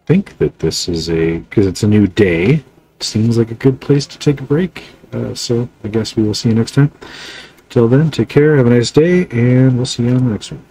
think that this is because it's a new day, seems like a good place to take a break. So I guess we will see you next time. Till then, take care, have a nice day, and we'll see you on the next one.